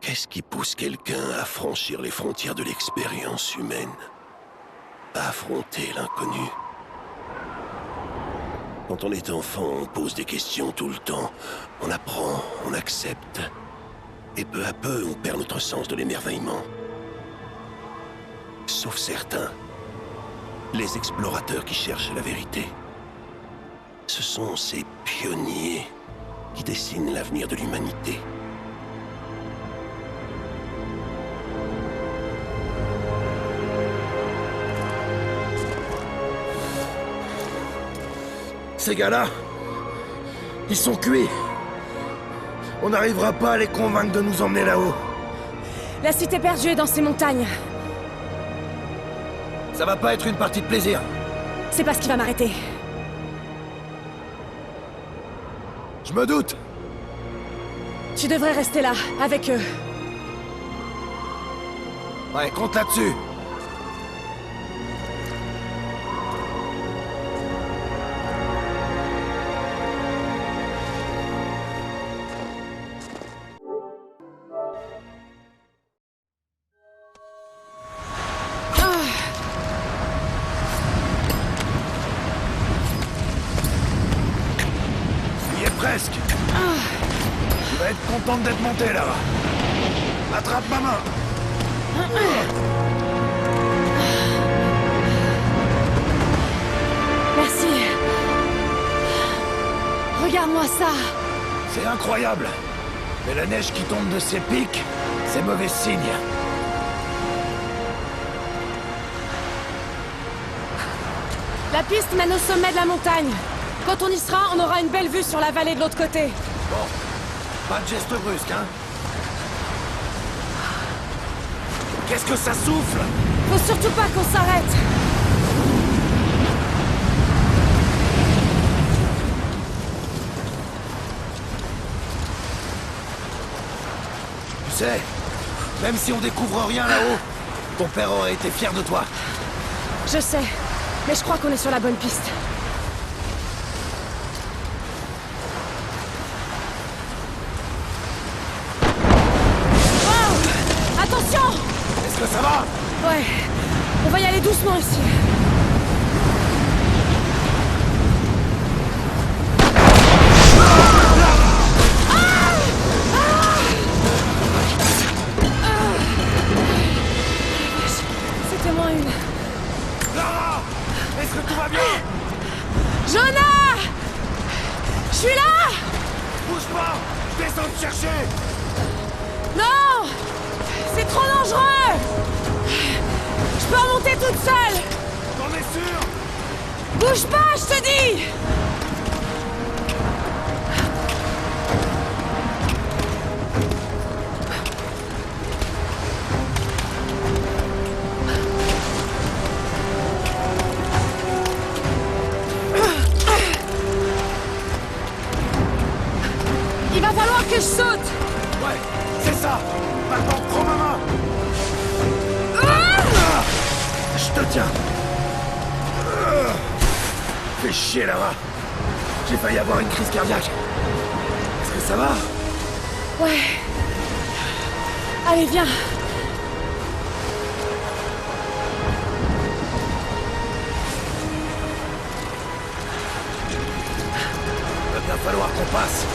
Qu'est-ce qui pousse quelqu'un à franchir les frontières de l'expérience humaine? À affronter l'inconnu? Quand on est enfant, on pose des questions tout le temps. On apprend, on accepte. Et peu à peu, on perd notre sens de l'émerveillement. Sauf certains. Les explorateurs qui cherchent la vérité. Ce sont ces pionniers qui dessinent l'avenir de l'humanité. Ces gars-là, ils sont cuits. On n'arrivera pas à les convaincre de nous emmener là-haut. La cité perdue est dans ces montagnes. Ça va pas être une partie de plaisir. C'est pas ce qui va m'arrêter. Je me doute. Tu devrais rester là, avec eux. Ouais, compte là-dessus. Presque. Tu vas être contente d'être montée là. Attrape ma main. Merci. Regarde-moi ça. C'est incroyable. Mais la neige qui tombe de ces pics, c'est mauvais signe. La piste mène au sommet de la montagne. Quand on y sera, on aura une belle vue sur la vallée de l'autre côté. Bon, pas de geste brusque, hein? Qu'est-ce que ça souffle? Faut surtout pas qu'on s'arrête. Tu sais, même si on découvre rien là-haut, ton père aurait été fier de toi. Je sais, mais je crois qu'on est sur la bonne piste. Est-ce que ça va? Ouais, on va y aller doucement ici. C'était moins une. Lara! Est-ce que tout va bien? Jonah! Je suis là! Bouge pas! Je descends te chercher! Non! C'est trop dangereux! Je peux remonter toute seule! T'en es sûr? Bouge pas, je te dis! Il va falloir que je saute! Ouais, c'est ça! Maintenant, prends ma main! Je te tiens! Fais chier là-bas! J'ai failli avoir une crise cardiaque! Est-ce que ça va? Ouais. Allez, viens! Il va bien falloir qu'on passe!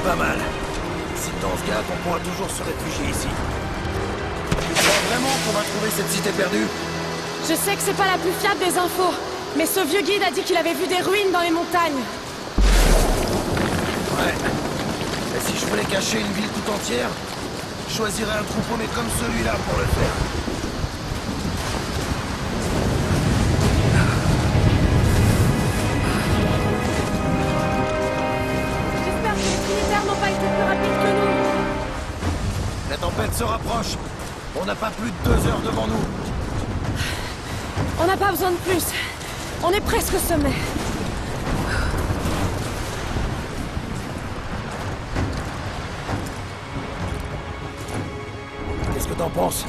Pas mal. Si le temps se gâte, on pourra toujours se réfugier ici. Tu crois vraiment qu'on va trouver cette cité perdue? Je sais que c'est pas la plus fiable des infos, mais ce vieux guide a dit qu'il avait vu des ruines dans les montagnes. Ouais. Et si je voulais cacher une ville tout entière, je choisirais un troupeau mais comme celui-là pour le faire. J'espère que les militaires n'ont pas été plus rapides que nous. La tempête se rapproche. On n'a pas plus de 2 heures devant nous. On n'a pas besoin de plus. On est presque au sommet. Qu'est-ce que t'en penses?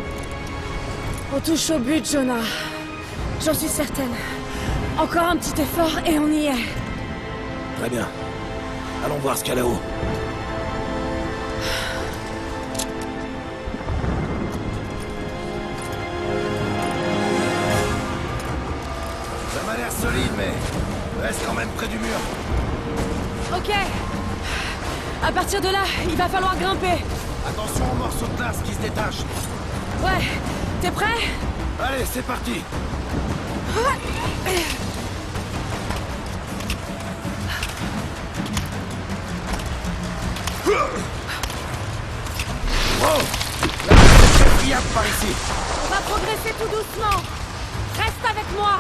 On touche au but, Jonah. J'en suis certaine. Encore un petit effort et on y est. Très bien. Allons voir ce qu'il y a là-haut. Ça m'a l'air solide, mais reste quand même près du mur. Ok. À partir de là, il va falloir grimper. Attention aux morceaux de glace qui se détachent. Ouais. T'es prêt? Allez, c'est parti. Wow! La c'est très friable par ici. On va progresser tout doucement. Reste avec moi.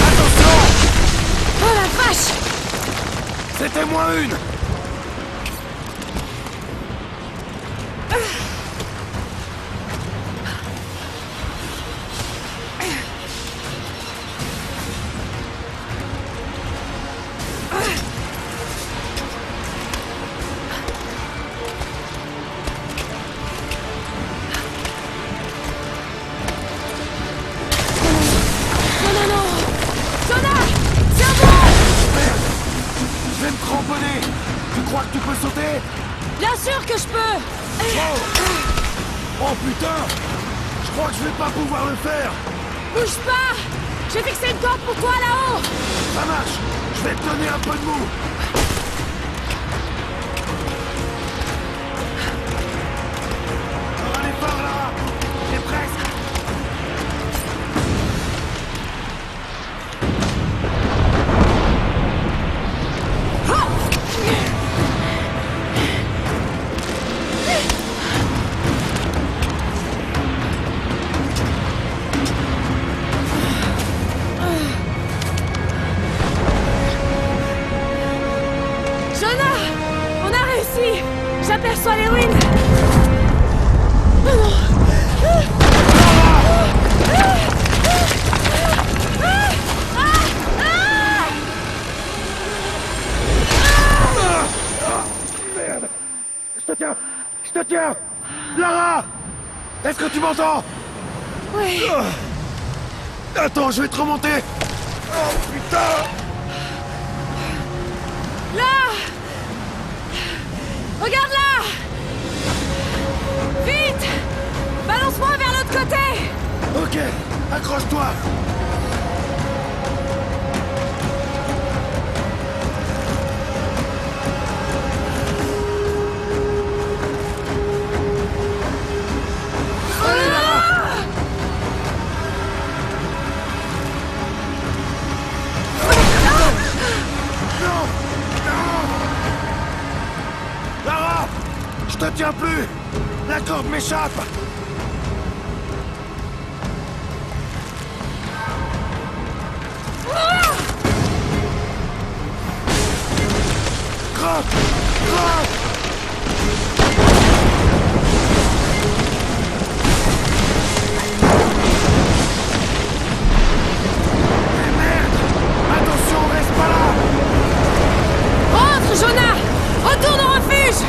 Attention! Oh la vache! C'était moins une. Tu peux sauter? Bien sûr que je peux! Oh! Oh putain! Je crois que je vais pas pouvoir le faire! Bouge pas! J'ai fixé une corde pour toi là-haut! Ça marche! Je vais te donner un peu de mou! Allez par là! J'ai presque! J'aperçois les ruines! Merde! Je te tiens! Je te tiens! Lara! Est-ce que tu m'entends? Oui. Attends, je vais te remonter! Oh putain! Là! Regarde là! Vite! Balance-moi vers l'autre côté! Ok, accroche-toi! Allez, Lara! Non! Non! Lara! Je te tiens plus! La corde m'échappe! Crotte! Crotte! Mais merde! Attention, reste pas là! Rentre, Jonah! Retourne au refuge!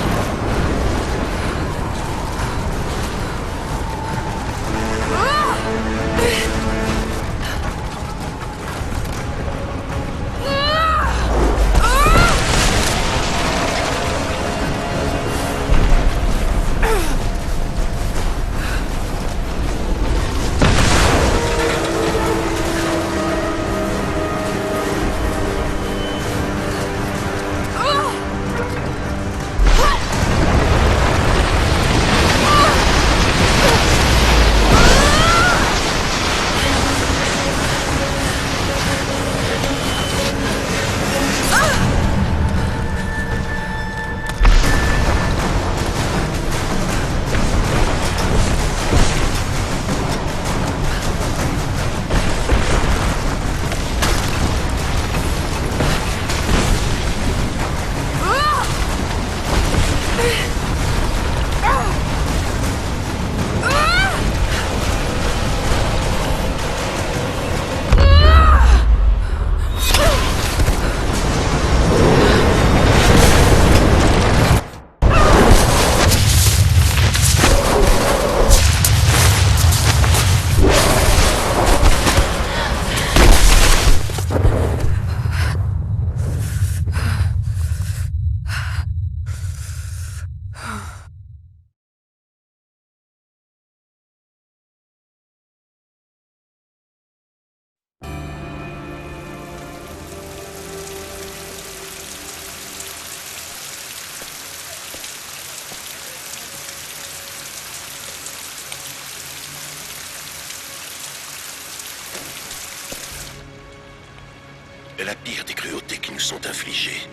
La pire des cruautés qui nous sont infligées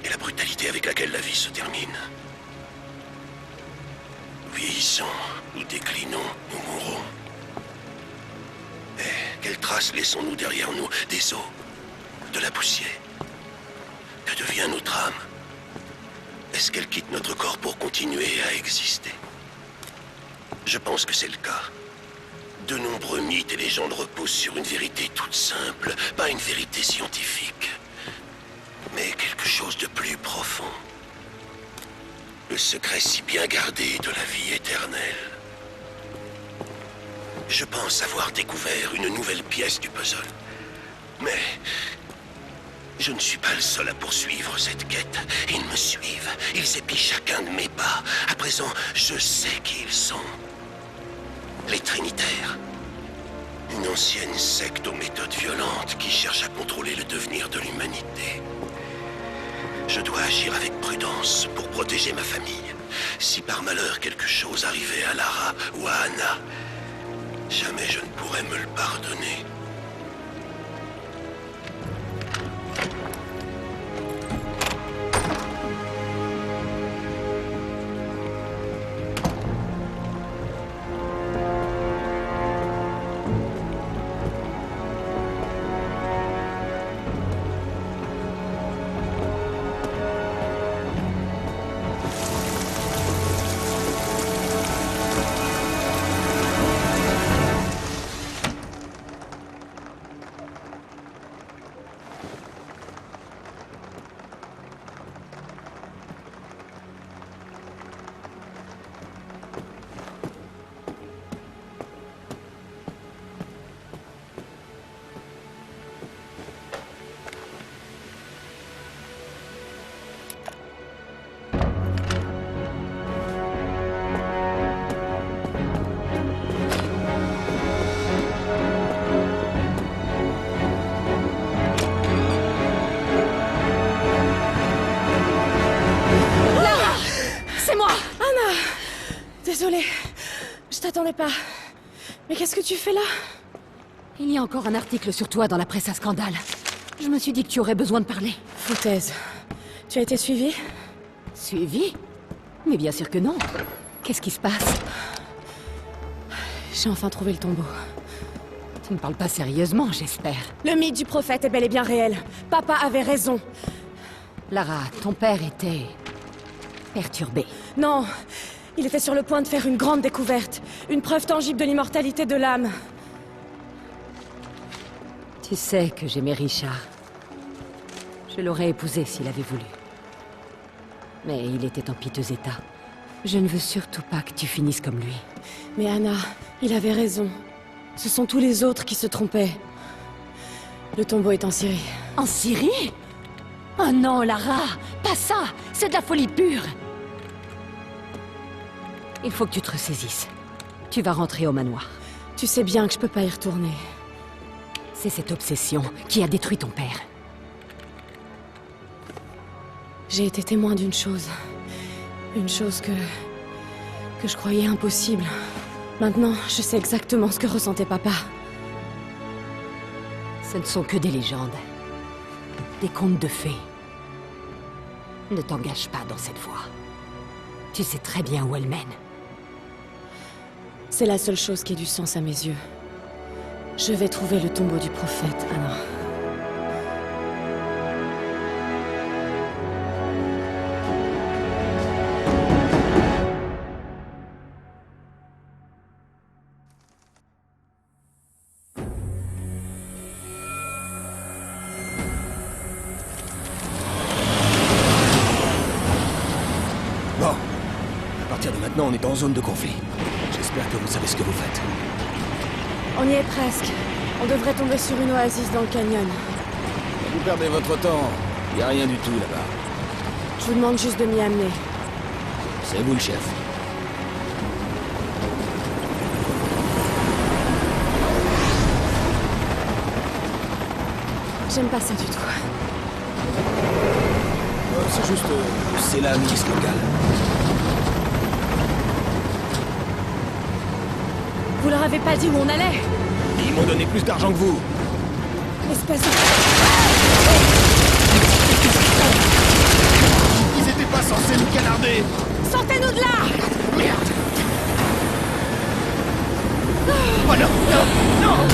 est la brutalité avec laquelle la vie se termine. Nous vieillissons, nous déclinons, nous mourrons. Et quelles traces laissons-nous derrière nous? Des os, de la poussière. Que devient notre âme? Est-ce qu'elle quitte notre corps pour continuer à exister? Je pense que c'est le cas. De nombreux mythes et légendes reposent sur une vérité toute simple, pas une vérité scientifique, mais quelque chose de plus profond. Le secret si bien gardé de la vie éternelle. Je pense avoir découvert une nouvelle pièce du puzzle. Mais je ne suis pas le seul à poursuivre cette quête. Ils me suivent, ils épient chacun de mes pas. À présent, je sais qui ils sont. Les Trinitaires. Une ancienne secte aux méthodes violentes qui cherche à contrôler le devenir de l'humanité. Je dois agir avec prudence pour protéger ma famille. Si par malheur quelque chose arrivait à Lara ou à Anna, jamais je ne pourrais me le pardonner. Désolée, je t'attendais pas. Mais qu'est-ce que tu fais là? Il y a encore un article sur toi dans la presse à scandale. Je me suis dit que tu aurais besoin de parler. Foutaise. Tu as été suivie? Suivi? Mais bien sûr que non. Qu'est-ce qui se passe? J'ai enfin trouvé le tombeau. Tu ne parles pas sérieusement, j'espère. Le mythe du prophète est bel et bien réel. Papa avait raison. Lara, ton père était... perturbé. Non, il était sur le point de faire une grande découverte. Une preuve tangible de l'immortalité de l'âme. Tu sais que j'aimais Richard. Je l'aurais épousé s'il avait voulu. Mais il était en piteux état. Je ne veux surtout pas que tu finisses comme lui. Mais Anna, il avait raison. Ce sont tous les autres qui se trompaient. Le tombeau est en Syrie. En Syrie? Oh non, Lara! Pas ça! C'est de la folie pure! Il faut que tu te ressaisisses. Tu vas rentrer au manoir. Tu sais bien que je peux pas y retourner. C'est cette obsession qui a détruit ton père. J'ai été témoin d'une chose. Une chose que je croyais impossible. Maintenant, je sais exactement ce que ressentait papa. Ce ne sont que des légendes. Des contes de fées. Ne t'engage pas dans cette voie. Tu sais très bien où elle mène. C'est la seule chose qui ait du sens à mes yeux. Je vais trouver le tombeau du prophète, Anna. Bon. À partir de maintenant, on est en zone de conflit. J'espère que vous savez ce que vous faites. On y est presque. On devrait tomber sur une oasis dans le canyon. Vous perdez votre temps. Il n'y a rien du tout là-bas. Je vous demande juste de m'y amener. C'est vous le chef. J'aime pas ça du tout. C'est juste... c'est la milice locale. Vous leur avez pas dit où on allait? Ils m'ont donné plus d'argent que vous. Espèce de... Attendez! Sortez-nous de là! Merde! Oh non! Non! Non!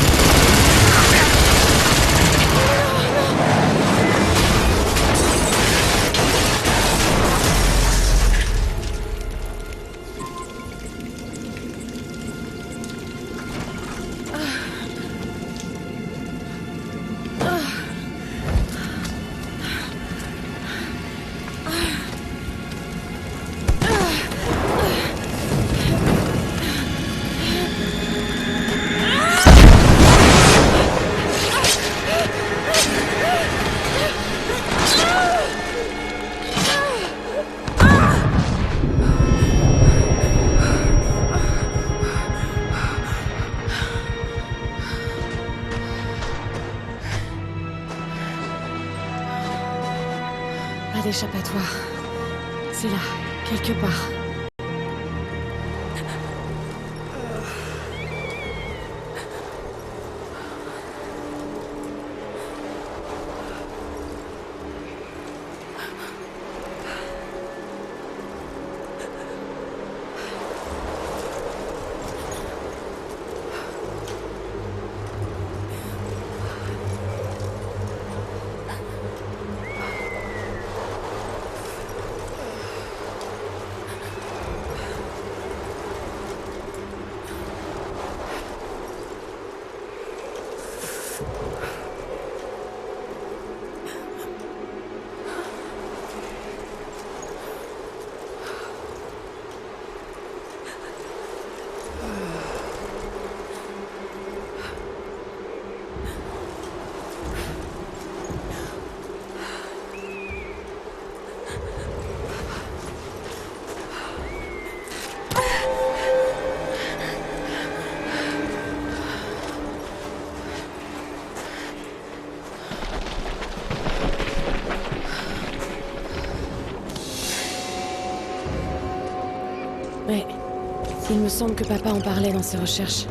Pas d'échappatoire. C'est là, quelque part. Mais il me semble que papa en parlait dans ses recherches.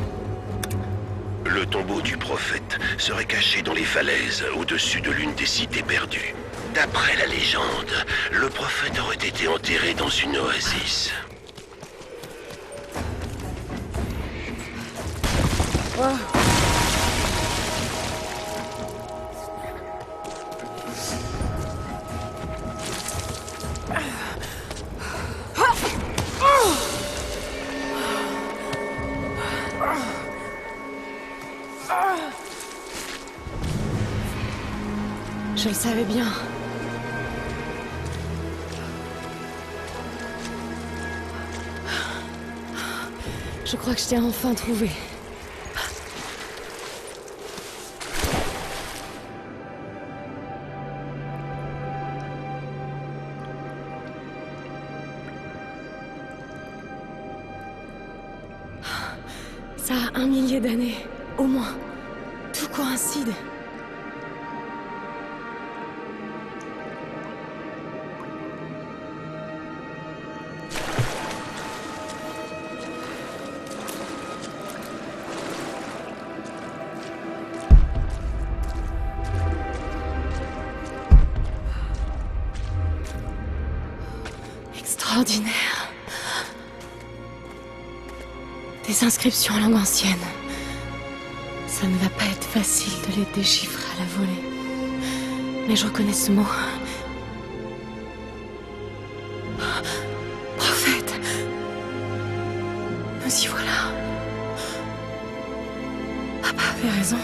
Le tombeau du prophète serait caché dans les falaises au-dessus de l'une des cités perdues. D'après la légende, le prophète aurait été enterré dans une oasis. Je le savais bien. Je crois que je t'ai enfin trouvé. Ça a 1 millier d'années, au moins. Tout coïncide. Extraordinaire. Des inscriptions en langue ancienne. Ça ne va pas être facile de les déchiffrer à la volée. Mais je reconnais ce mot. Prophète. Nous y voilà. Papa avait raison.